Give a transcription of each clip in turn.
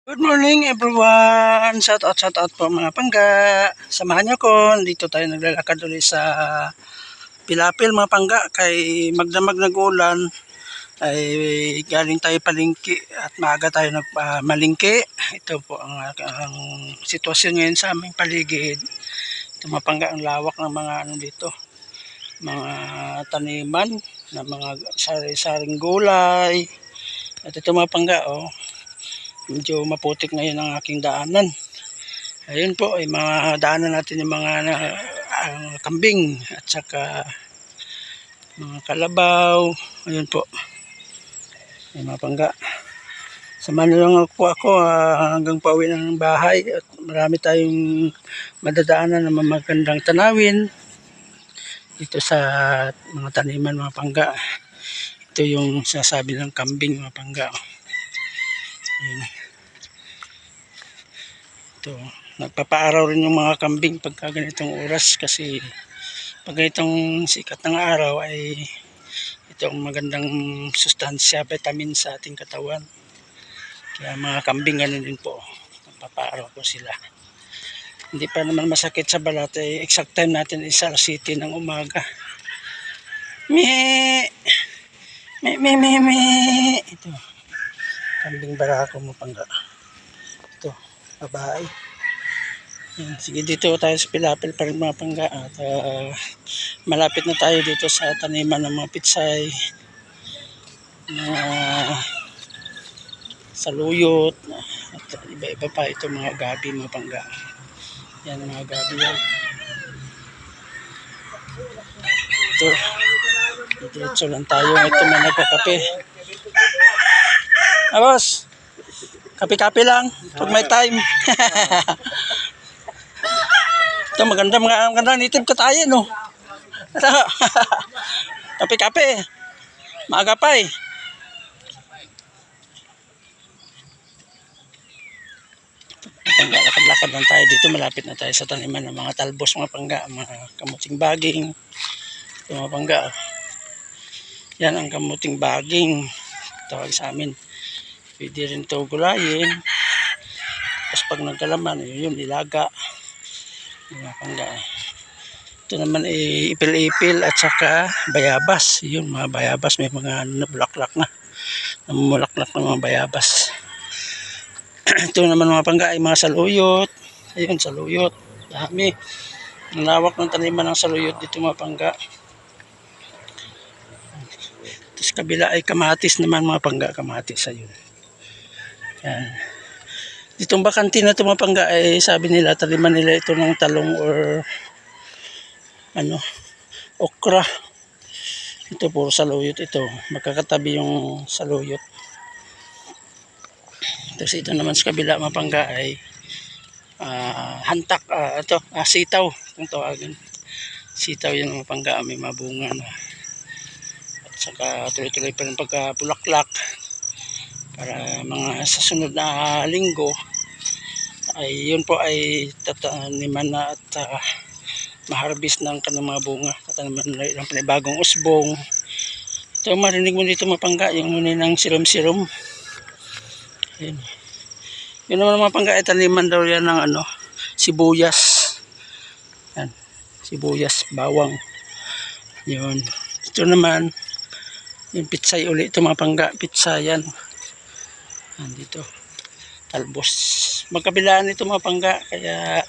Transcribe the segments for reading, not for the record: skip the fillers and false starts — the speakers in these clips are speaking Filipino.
Good morning everyone! Shout out po mga pangga. Samahan nyo ko, dito tayo naglalakad ulit sa Pilapil mga pangga. Kay magdamag nag-ulan ay galing tayo palingki at maaga tayo nagmalingki. Ito po ang sitwasyon ngayon sa aming paligid. Ito mga pangga, ang lawak ng mga dito, mga taniman na mga sari-saring gulay. At ito mga pangga, medyo maputik ngayon ang aking daanan. Ayun po, ay mga daanan natin yung mga kambing at saka mga kalabaw. Ayun po, ay mga pangga. Samahan na lang ako hanggang pauwi ng bahay. At marami tayong madadaanan na magandang tanawin dito sa mga taniman mga pangga. Ito yung sasabi ng kambing mga pangga. Ayun. Ito, nagpapaaraw rin yung mga kambing pagka ganitong oras kasi pag ganitong sikat ng araw ay itong magandang sustansya, vitamin sa ating katawan. Kaya mga kambing ganun din po, nagpapaaraw po sila. Hindi pa naman masakit sa balat, exact time natin is 7:00 ng umaga. Ito, kambing barako mo pangga. Ito, babae. Sige, dito tayo sa Pilapil pa rin mga pangga. At malapit na tayo dito sa taniman ng mga pitsay, mga saluyot, at iba-iba pa. Ito mga gabi mga pangga. Yan mga gabi yan. Ito, diretso lang tayo. Ito man nagkakape. Boss, kape-kape lang pag may time. Ito maganda native ka tayo, no? Kape-kape. Maaga pa eh. Lakad-lakad lang tayo dito. Malapit na tayo sa taniman ng mga talbos mga pangga, mga kamuting baging. Ito mga pangga. Yan ang kamuting baging. Tawag sa amin. Pwede rin ito gulayin. Tapos pag nagkalaman, yun, nilaga. Mga pangga. Ito naman ay ipil-ipil at saka bayabas. Yun, mga bayabas. May mga nabulaklak na. Namumulaklak na mga bayabas. Ito naman mga pangga ay mga saluyot. Ayun, saluyot. Dami. Ang lawak ng taniman ng saluyot dito mga pangga. Tapos kabila ay kamatis naman mga pangga. Kamatis, ayun. Yan. Ditong bakanti na ito mga pangga ay sabi nila, taliman nila ito ng talong or okra. Ito puro saluyot ito. Magkakatabi yung saluyot. Tapos ito naman sa kabila mga pangga ay hantak, sitaw kung tawagin. Sitaw yan mga pangga, may mabunga na. At saka tuloy-tuloy pa rin pagkabulaklak para mga sa sunod na linggo ay yun po ay tataniman na at maharbis ng kanilang mga bunga. Tataniman na ilang panibagong usbong. Ito marinig mo dito mga pangga, yung muna ng sirom-sirom. Ayun. Yun naman mga pangga ay taniman daw yan ng sibuyas. Yan, sibuyas, bawang. Yun. Ito naman yung pitsay uli. Ito mga pangga, pitsa yan. Dito talbos. Magkabilaan ito mga pangga, kaya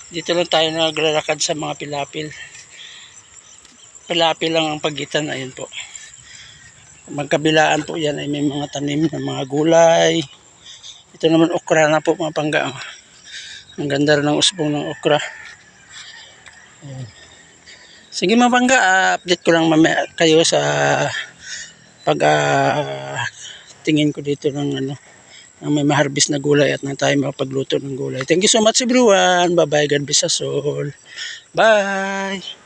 dito lang tayo naglalakad sa mga Pilapil. Pilapil lang ang pagitan. Ayun po, magkabilaan po yan ay may mga tanim ng mga gulay. Ito naman okra na po mga pangga. Ang ganda rin ng usbong ng okra. Ayun. Sige mga pangga, update ko lang mamaya kayo sa pag tingin ko dito ng may maharbis na gulay at na tayo makapagluto ng gulay. Thank you so much everyone. Bye bye. God bless us all. Bye.